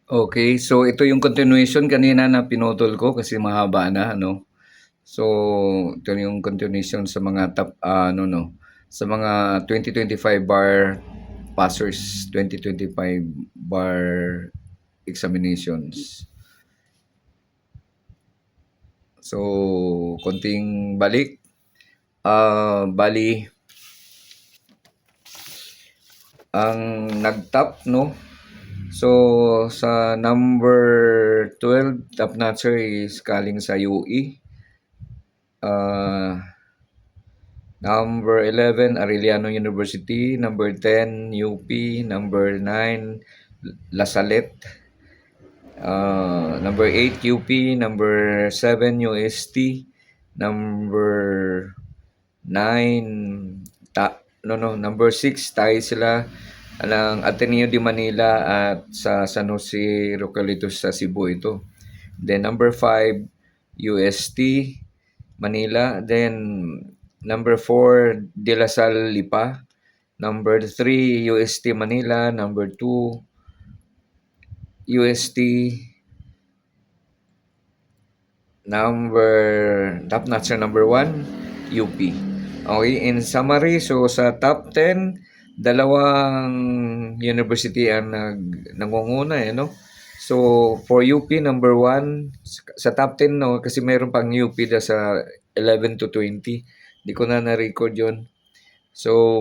Okay, so ito yung continuation kanina na pinutol ko kasi mahaba na, ano. So, ito yung continuation sa mga sa mga 2025 bar passers, 2025 bar examinations. So, konting balik. Bali, ang nag-top, no? So, sa number 12, top notcher is galing sa UE. Uh, Number 11, Arellano University. Number 10, UP. Number 9, La Salette. Number 8, UP. Number 7, UST. Number 9, number 6, tayo sila ng Ateneo de Manila at sa San Jose Rocalitos sa Cebu ito. Then number 5, UST Manila. Then number 4, De La Salle Lipa. Number 3, UST Manila. Number 2, UST. Top notcher number 1, UP. Okay, in summary, so sa top 10, dalawang university ang nangunguna no. So for UP number 1 sa top 10 no, kasi mayroon pang UP sa 11 to 20. Hindi ko na na-record 'yon. So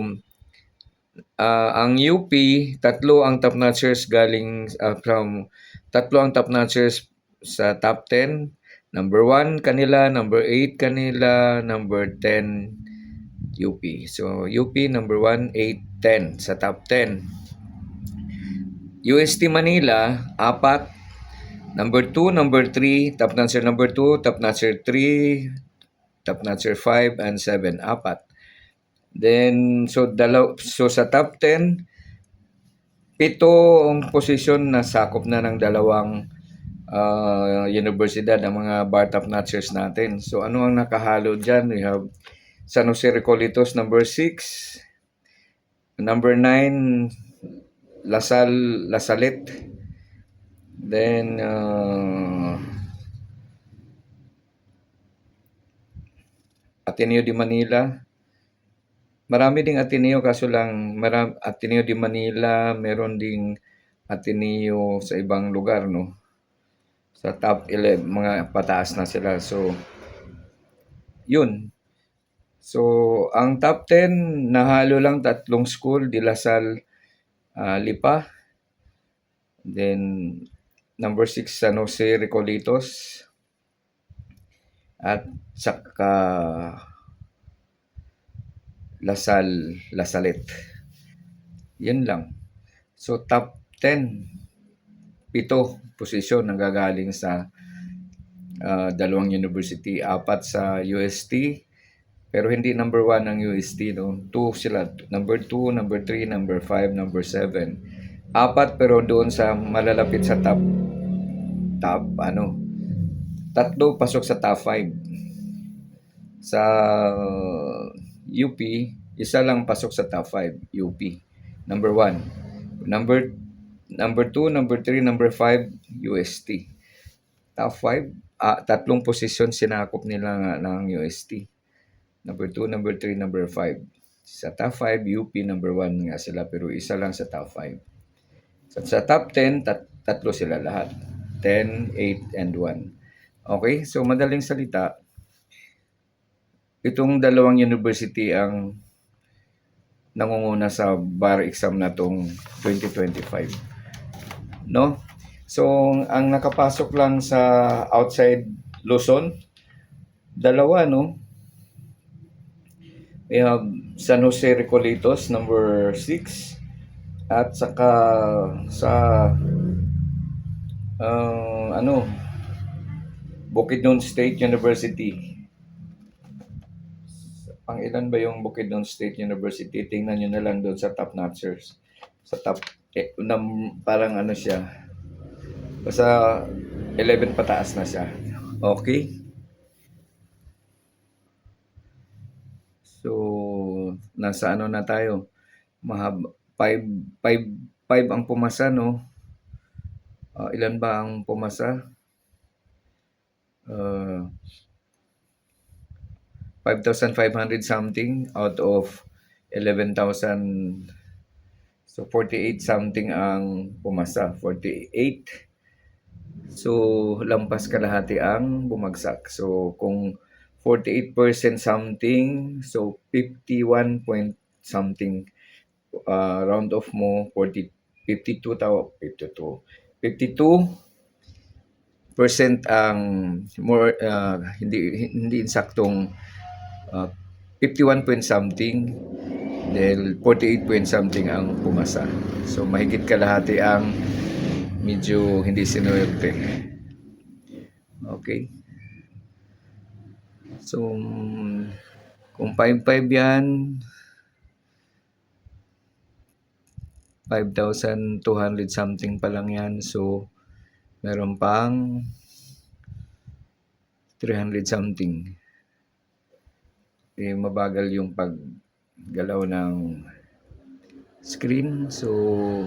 ang UP, tatlo ang top notchers sa top 10. Number 1 kanila, number 8 kanila, number 10 UP. So UP number 1, 8, 10 sa top 10. UST Manila, 4. Number 2, number 3, top notcher number 2, top notcher 3, top notcher 5, and 7, 4. Then, so sa top 10, 7 ang posisyon na sakop na ng dalawang universidad, ang mga bar top notchers natin. So ano ang nakahalo dyan? We have San Jose Recolitos number 6, number 9, La Salette, then Ateneo de Manila. Marami ding Ateneo, kaso lang Ateneo de Manila, meron ding Ateneo sa ibang lugar, no? Sa top 11, mga pataas na sila. So, yun. So, ang top 10, nahalo lang 3 school, De La Salle, Lipa. Then, number 6, San Jose Recolitos. At saka La Salette. Yan lang. So, top 10, 7 posisyon ang gagaling sa dalawang university. 4 sa UST, pero hindi number 1 ang UST. No? 2 sila. Number 2, number 3, number 5, number 7. 4 pero doon sa malalapit sa top 3 pasok sa top 5. Sa UP, isa lang pasok sa top 5, UP. Number 1. Number 2, number 3, number 5, UST. Top 5, 3 posisyon sinakop nila ng UST. Number 2, number 3, number 5. Sa top 5, UP number 1 nga sila, pero isa lang sa top 5. Sa top 10, tatlo sila lahat. 10, 8, and 1. Okay, so madaling salita, itong dalawang university ang nangunguna sa bar exam na tong 2025. No? So, ang nakapasok lang sa outside Luzon, dalawa, no? We have San Jose Recolitos, number 6. At saka sa Bukidnon State University. Ilan ba yung Bukidnon State University? Tingnan nyo na lang doon sa top notchers. Sa top, parang siya. Basta 11 pataas na siya. Okay? So, nasa na tayo? 5 ang pumasa, no? Ilan ba ang pumasa? 5,500 something out of 11,000. So 48 something ang pumasa. 48. So lampas kalahati ang bumagsak. So kung 48% something, so 51 point something, round off mo 52% ang more, hindi insaktong, 51 point something, dahil 48 point something ang pumasa. So mahigit kalahati ang medyo hindi sinuwerte. Okay. So kung 5,500 yan, 5,200 something pa lang yan. So meron pang 300 something. Mabagal yung paggalaw ng screen. So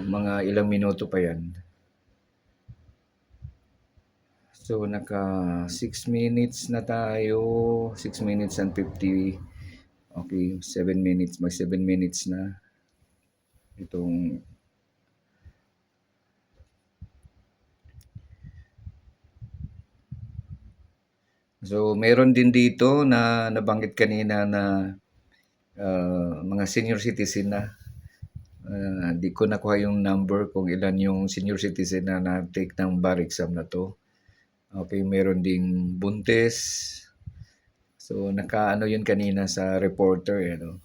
mga ilang minuto pa yan. So naka 6 minutes na tayo. 6 minutes and 50. Okay, 7 minutes. Mag 7 minutes na. Itong So meron din dito na nabanggit kanina na mga senior citizen na. Di ko nakuha yung number kung ilan yung senior citizen na na-take ng bar exam na to. Okay, meron ding buntis. So nakaano yun kanina sa reporter, no?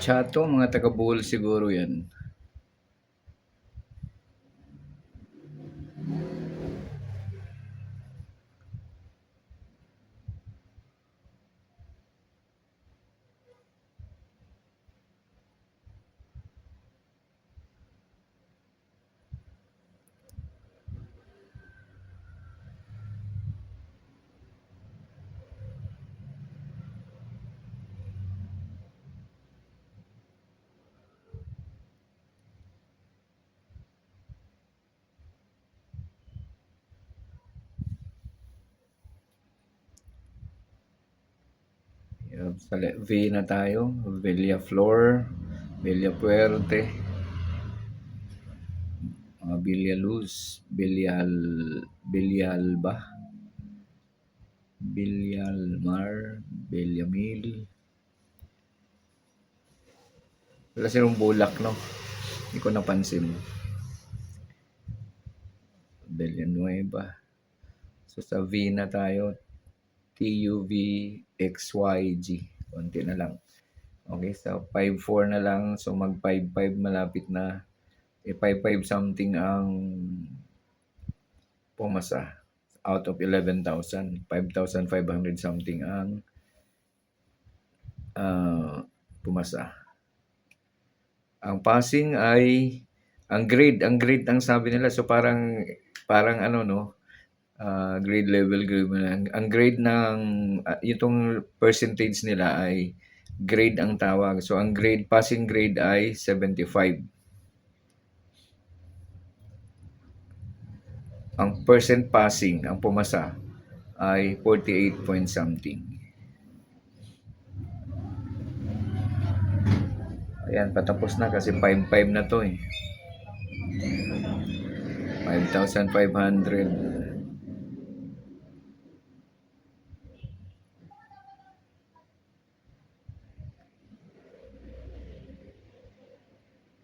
Chato, mga taga-Bohol siguro yan. Sa V na tayo. Villaflor, Villapuerte, Villaluz, Villalba, Villamar, Villamil. Wala silang bulak, no? Hindi ko napansin. Villanueva. So sa V na tayo. TUVXYG. Konti na lang. Okay, so 5,400 na lang. So mag 5,500 malapit na. 5,500 something ang pumasa. Out of 11,000. 5,500 something ang pumasa. Ang passing ay ang grade ang sabi nila. So parang ano, no, grade level. Ang grade ng itong percentage nila ay grade ang tawag. So ang grade, passing grade ay 75. Ang percent passing, ang pumasa ay 48 point something. Ayan, patapos na kasi 5,500 na to eh. 5,500.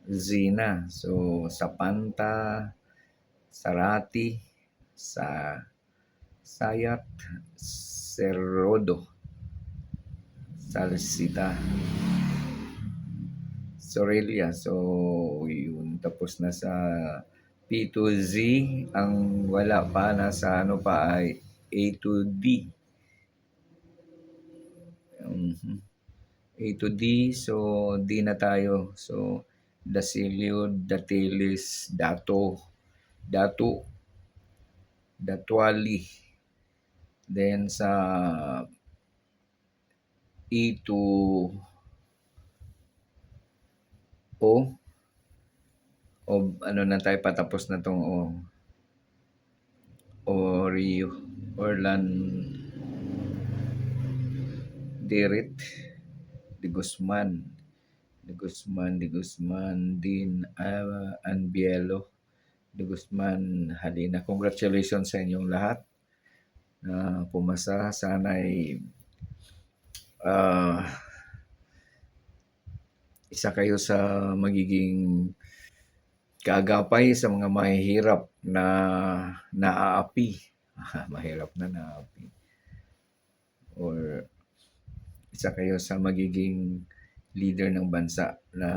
Zina. So, Sapanta, Sarati, Sayat, Cerrodo, Salsita, Sorelia. So, yun. Tapos na sa P to Z. Ang wala pa, nasa ano pa ay A to D. A to D, so D na tayo. So, Dasilio, Datilis, Dato, Datu, Datwali. Then sa E to O, o ano na tayo, patapos na tong O. Orio, Orlan, Dirit, De Guzman, Din Anbielo, De Guzman, Halina. Congratulations sa inyong lahat na pumasa. Sana'y isa kayo sa magiging kaagapay sa mga mahihirap na naaapi. Mahirap na naaapi. Or isa kayo sa magiging leader ng bansa na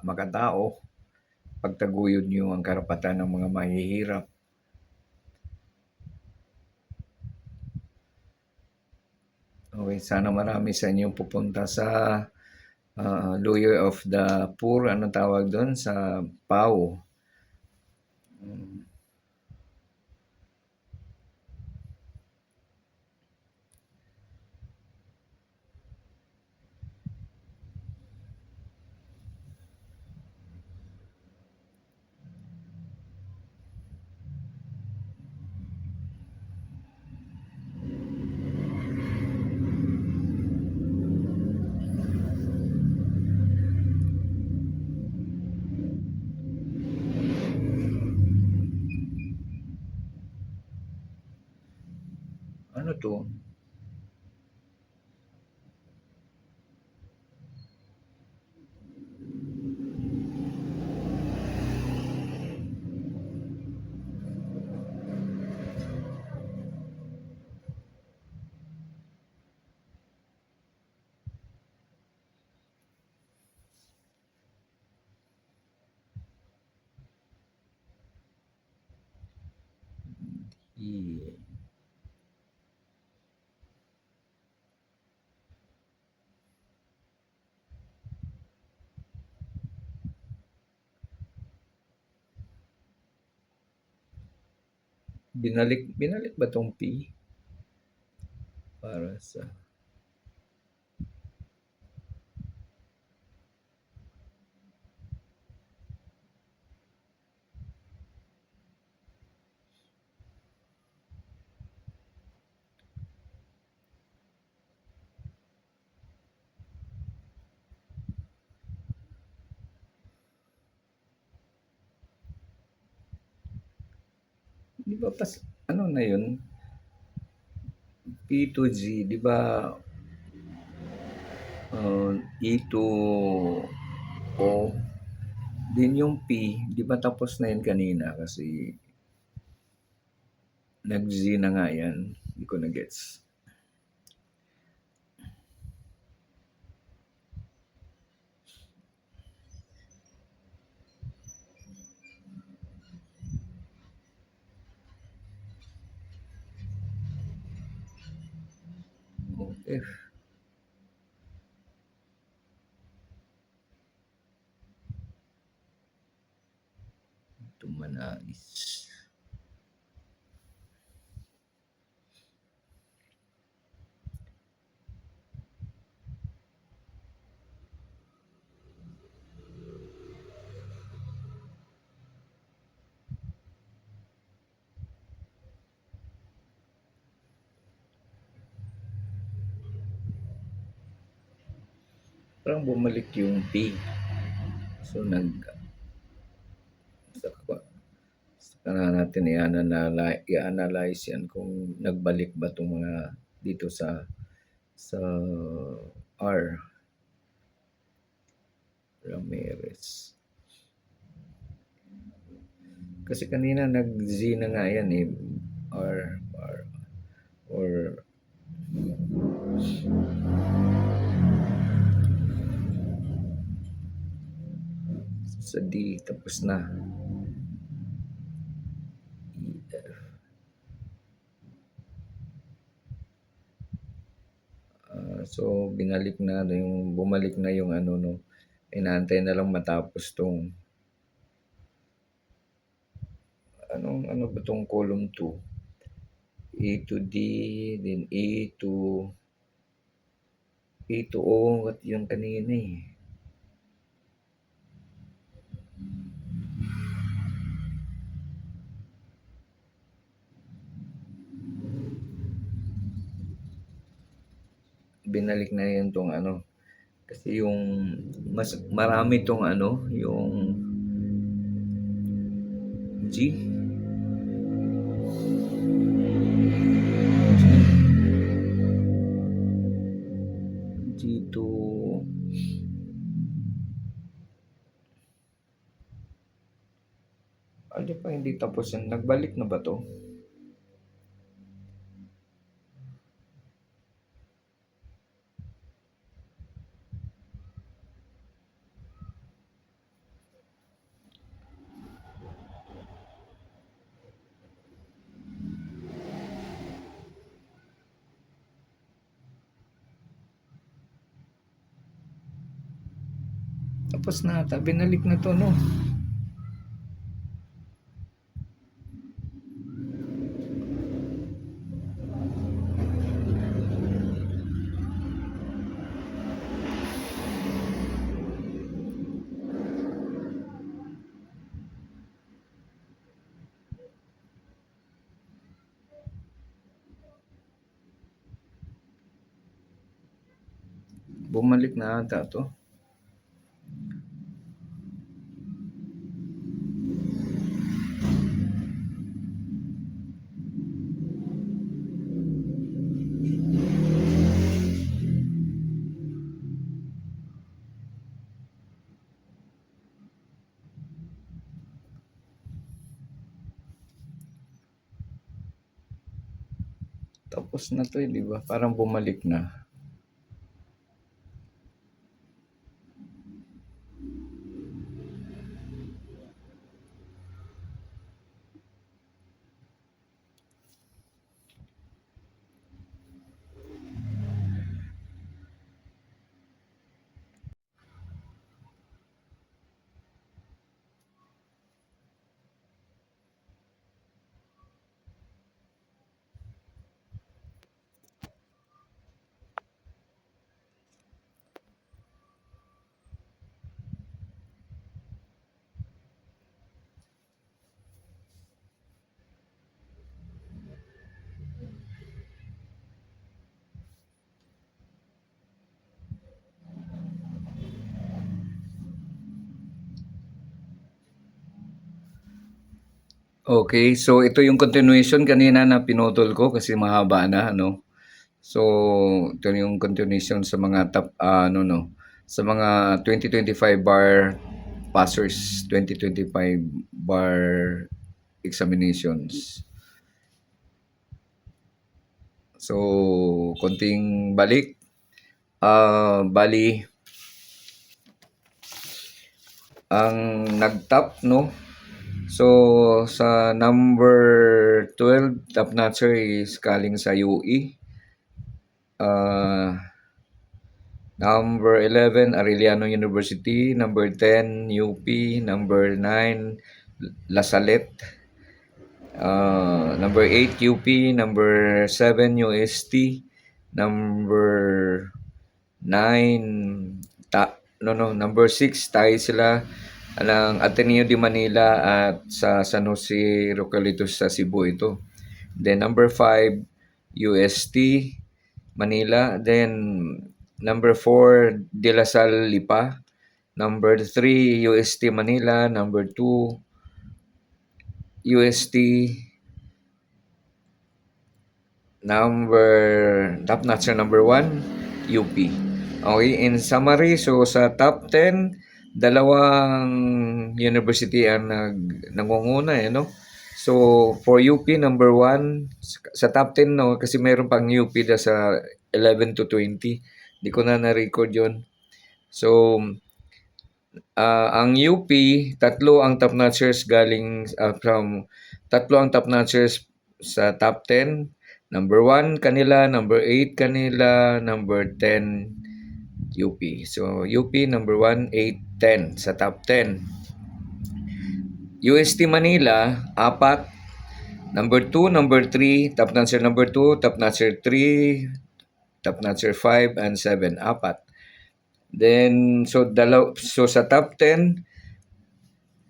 makatao, pagtaguyod niyo ang karapatan ng mga mahihirap. Okay, sana marami sa inyo pupunta sa Lawyer of the Poor, ano tawag doon, sa PAO. Ano to? Binalik ba tong P? Para sa di ba ano na yun? P to G, di ba E to O, din yung P, di ba tapos na yun kanina kasi nag-Z na nga yan. Hindi ko na-gets. F. Ito manais. Parang bumalik yung P. So saka na natin i-analyze yan kung nagbalik ba itong mga dito sa R. Ramirez. Kasi kanina nag-Z na nga yan eh. R or sa D tapos na. So, bumalik na yung ano, no, inaantay na lang matapos tong, ano ba tong column 2? A to D, then A to O, at yung kanina eh. Binalik na yun tong ano. Kasi yung mas marami tong ano, yung G. G to ano pa hindi tapos yan? Nagbalik na ba to? Tapos na ata. Binalik na to, no? Bumalik na ata to. Tapos na to, di ba? Parang bumalik na. Okay, so ito yung continuation kanina na pinutol ko kasi mahaba na, ano. So, ito yung continuation sa mga sa mga 2025 bar passers, 2025 bar examinations. So, konting balik. Bali, ang nag-top, no? So, sa number 12, top notcher is galing sa UE. Number 11, Arellano University. Number 10, UP. Number 9, La Salette. Number 8, UP. Number 7, UST. Number 9, number 6, tayo sila ng Ateneo de Manila at sa San Jose Rocalitos sa Cebu ito. Then number 5, UST Manila. Then number 4, De La Salle Lipa. Number 3, UST Manila. Number 2, UST. Top notcher number 1, UP. Okay, in summary, so sa top 10, dalawang university ang nangunguna, no? So, for UP, number 1, sa top 10, no? Kasi mayroon pang UP na sa 11 to 20. Di ko na na-record yun. So, ang UP, tatlo ang top notchers sa top 10. Number 1 kanila, number 8 kanila, number 10 UP. So UP number 1, 8, 10 sa top 10. UST Manila, 4. Number 2, number 3, top notcher number 2, top notcher 3, top notcher 5, and 7, 4. Then, so sa top 10,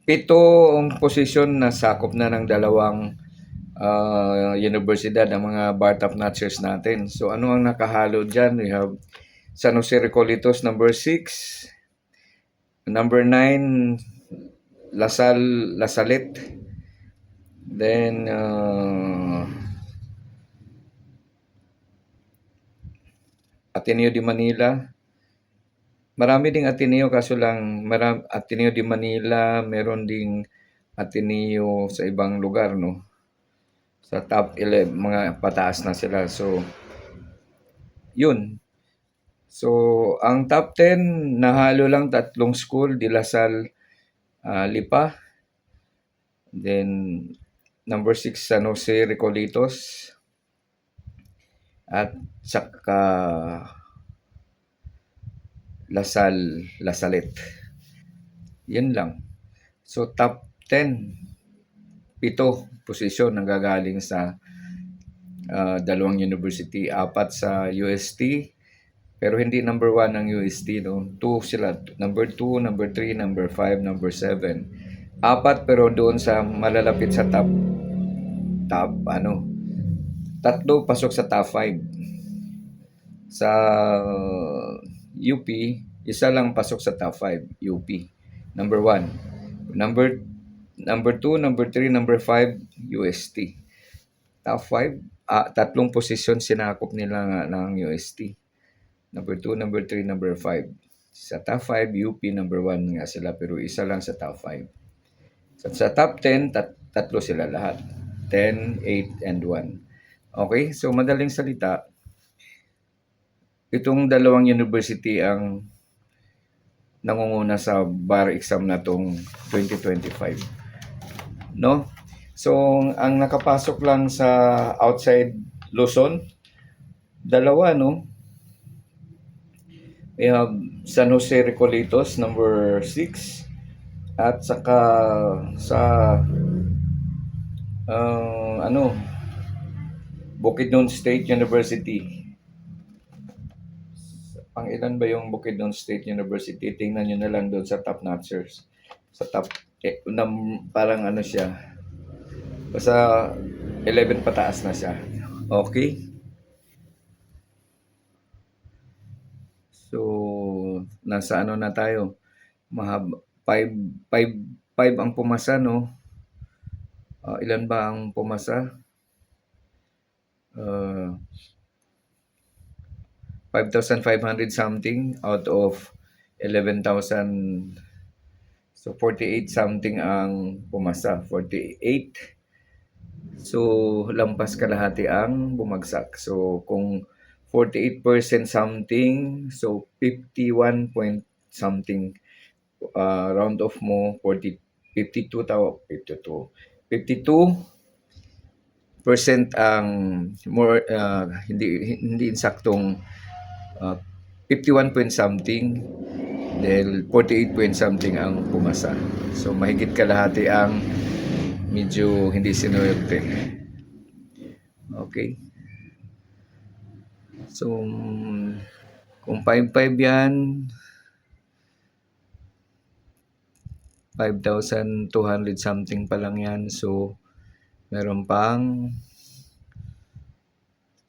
7 ang posisyon na sakop na ng dalawang universidad, ang mga bar top notchers natin. So ano ang nakahalo dyan? We have San Jose Recolitos number 6, number 9, Lasalle. Then, Ateneo de Manila. Marami ding Ateneo, kaso lang Ateneo de Manila, meron ding Ateneo sa ibang lugar, no? Sa top 11, mga pataas na sila. So, yun. So, ang top 10, nahalo lang 3 school, De La Salle, Lipa. Then, number 6, San Jose Recolitos. At saka Lasalle. Yan lang. So, top 10, 7 posisyon ang gagaling sa dalawang university. 4 sa UST, pero hindi number 1 ang UST, no? 2 sila. Number 2, number 3, number 5, number 7. 4 pero doon sa malalapit sa top 3 pasok sa top 5. Sa UP, isa lang pasok sa top 5, UP. Number 1. Number 2, number 3, number 5, UST. Top 5, 3 posisyon sinakop nila ng UST. Number 2, number 3, number 5. Sa top 5, UP number 1 nga sila, pero isa lang sa top 5. Sa top 10, 3 sila lahat. 10, 8, and 1. Okay, so madaling salita, itong dalawang university ang nangunguna sa bar exam na tong 2025. No? So, ang nakapasok lang sa outside Luzon, 2, no? We have San Jose Recolitos, number 6. At saka sa Bukidnon State University. Ilan ba yung Bukidnon State University? Tingnan nyo na lang doon sa top notchers. Sa top, parang siya. Basta 11 pataas na siya. Okay? So, nasa na tayo? 5 ang pumasa, no? Ilan ba ang pumasa? 5,500 something out of 11,000. So, 48 something ang pumasa. 48. So, lampas kalahati ang bumagsak. So, kung 48% something, so 51 point something, round off mo, 52% ang more, hindi insaktong 51 point something, dahil 48 point something ang pumasa. So, mahigit kalahati ang medyo hindi sinuwerte. Okay. So, kung 5,500 yan, 5,200 something pa lang yan. So, meron pang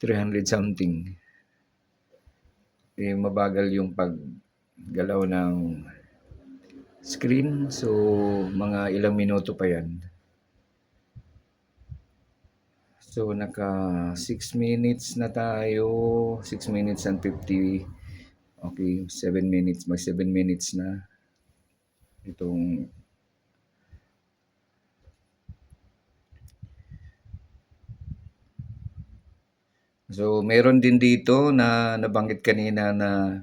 300 something. Mabagal yung paggalaw ng screen. So, mga ilang minuto pa yan. So, naka 6 minutes na tayo. 6 minutes and 50. Okay, 7 minutes. May 7 minutes na. Itong So, meron din dito na nabanggit kanina na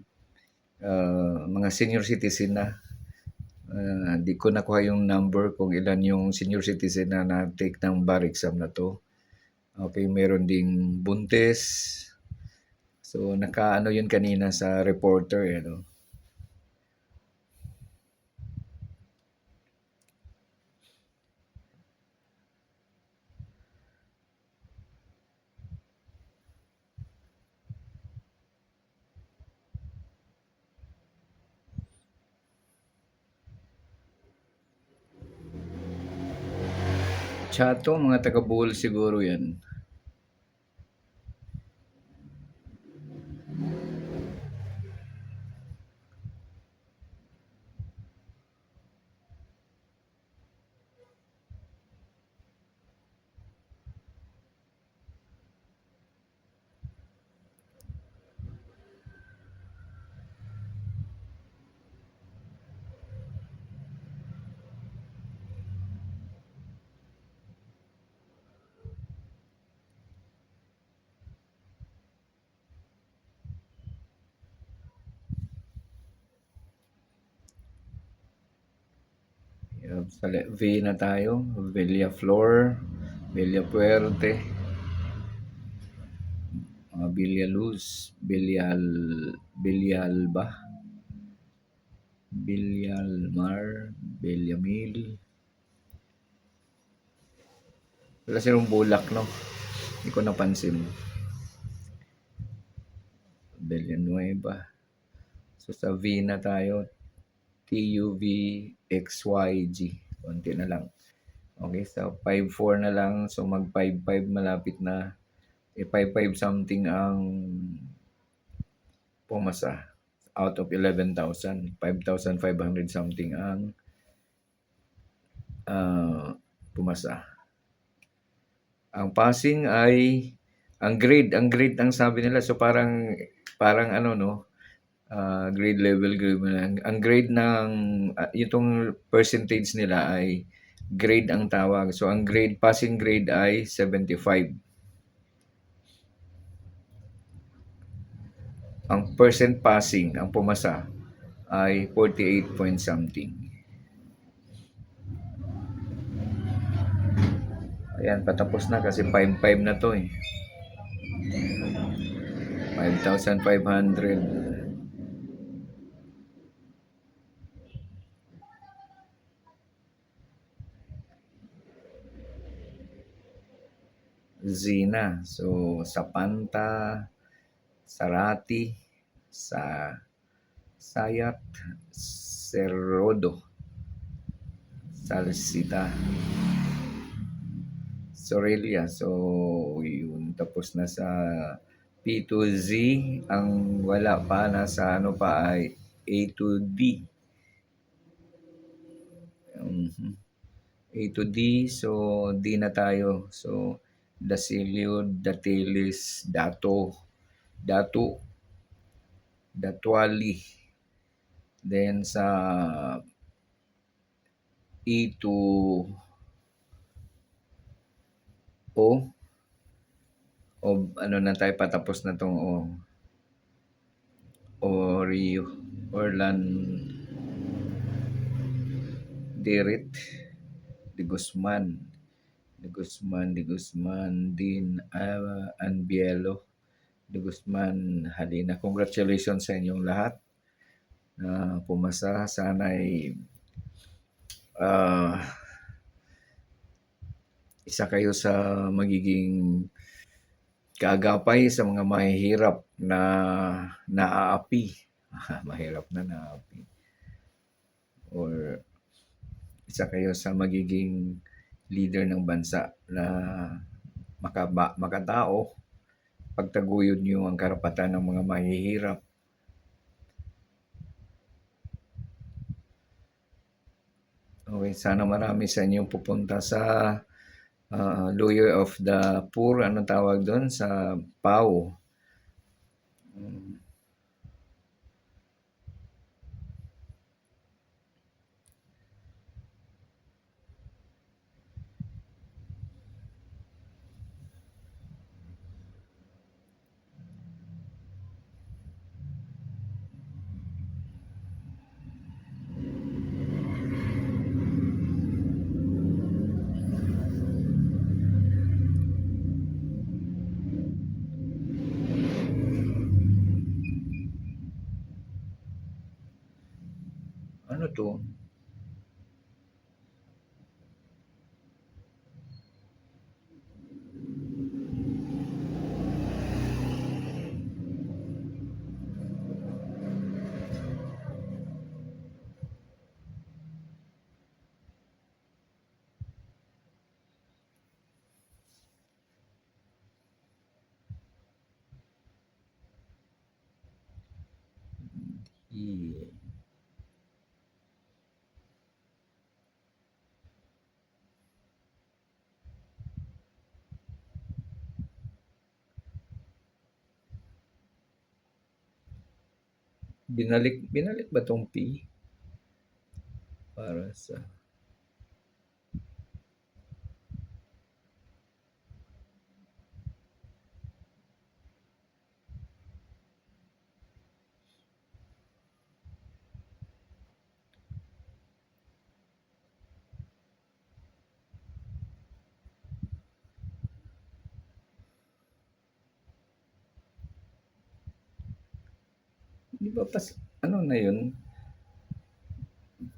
mga senior citizen na. Di ko nakuha yung number kung ilan yung senior citizen na na-take ng bar exam na to. Okay, meron ding buntis. So, nakaano yun kanina sa reporter, eh, no? Chato, mga taga Bohol siguro yan. Sa V na tayo. Villaflor, Villapuerte, Villaluz, Villalba, Villalmar, Villamil. Wala silang bulak, no? Hindi ko napansin. Villanueva. So sa V na tayo. TUVXYG. Konti na lang. Okay, so 5-4 na lang. So mag 5-5 malapit na. 5-5 something ang pumasa. Out of 11,000. 5,500 something ang pumasa. Ang passing ay ang grade ang sabi nila. So parang ano, no, grade level. Ang grade ng itong percentage nila ay grade ang tawag. So ang passing grade ay 75. Ang percent passing, ang pumasa ay 48 point something. Ayan, patapos na kasi 5-5 na to, eh. 5,500. Zina. So, Sapanta, Sarati, Sayat, Cerrodo, Salsita, Sorelia. So, yun. Tapos na sa P to Z. Ang wala pa, nasa ano pa ay A to D. A to D. So, D na tayo. So, Dasilio, Datilis, Datu, Datuali. Then sa E to O ano na tayo, patapos na tong Orlan Dirit, De Guzman, Din Anbielo, De Guzman, Halina. Congratulations sa inyong lahat na pumasa. Sana'y isa kayo sa magiging kaagapay sa mga mahihirap na naaapi. Mahirap na naaapi. Or isa kayo sa magiging leader ng bansa na makatao, pagtaguyod niyo ang karapatan ng mga mahihirap. Okay, sana marami sa inyo pupunta sa Lawyer of the Poor, anong tawag doon? Sa PAO. ba 'to? I binalik ba 'tong P para sa 'di ba ano na 'yun,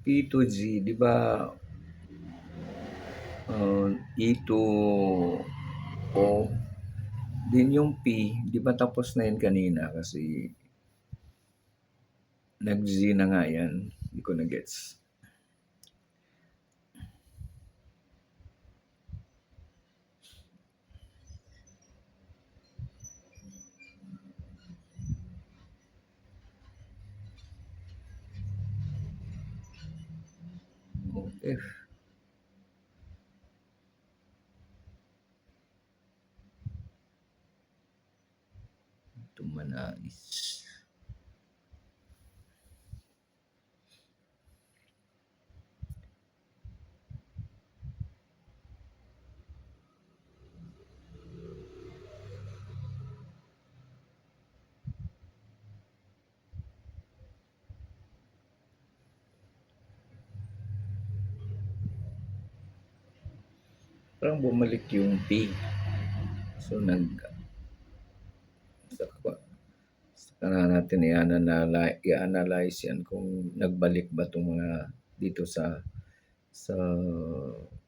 P to G 'di ba, E to O, din yung P 'di ba tapos na 'yan kanina kasi nag-Z na nga 'yan, 'di ko na gets. O F, tumanais. Parang bumalik yung P. So saka saka na natin i-analyze yan kung nagbalik ba 'tong mga dito sa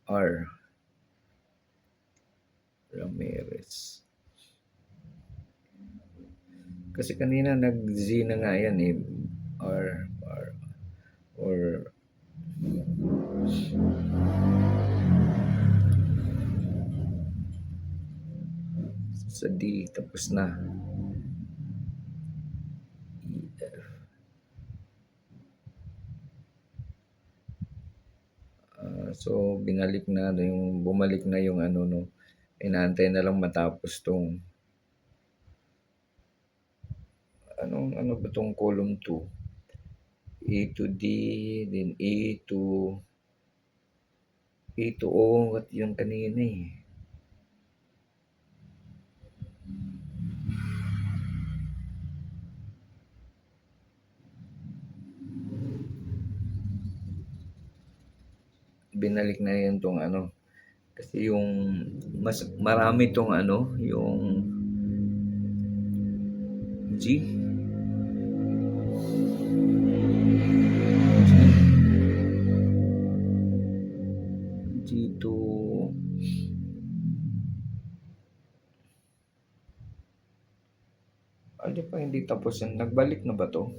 R, Ramirez. Kasi kanina nag-Z na nga yan eh, R or sa D tapos na. E, F. So bumalik na yung ano no. Inaantay na lang matapos tong ano ba tong column 2? A to D, then A to O, what yung kanina eh. Binalik na yun tong ano. Kasi yung mas marami tong ano, yung G. G to ano pa hindi tapos yan. Nagbalik na ba to?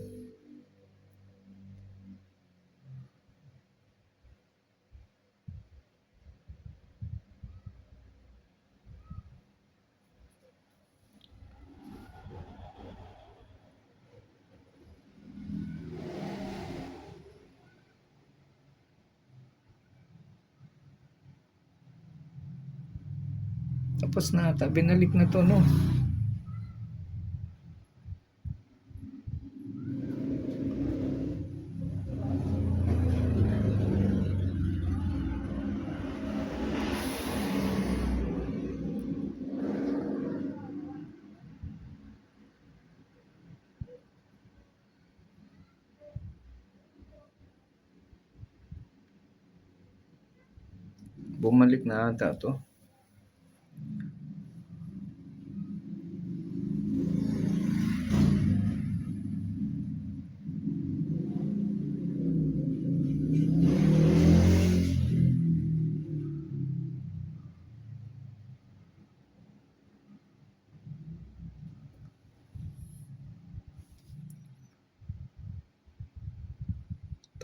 Tapos na ata. Binalik na to no. Bumalik na ata to.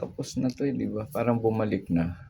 tapos na 'to, eh, 'di ba? Parang bumalik na.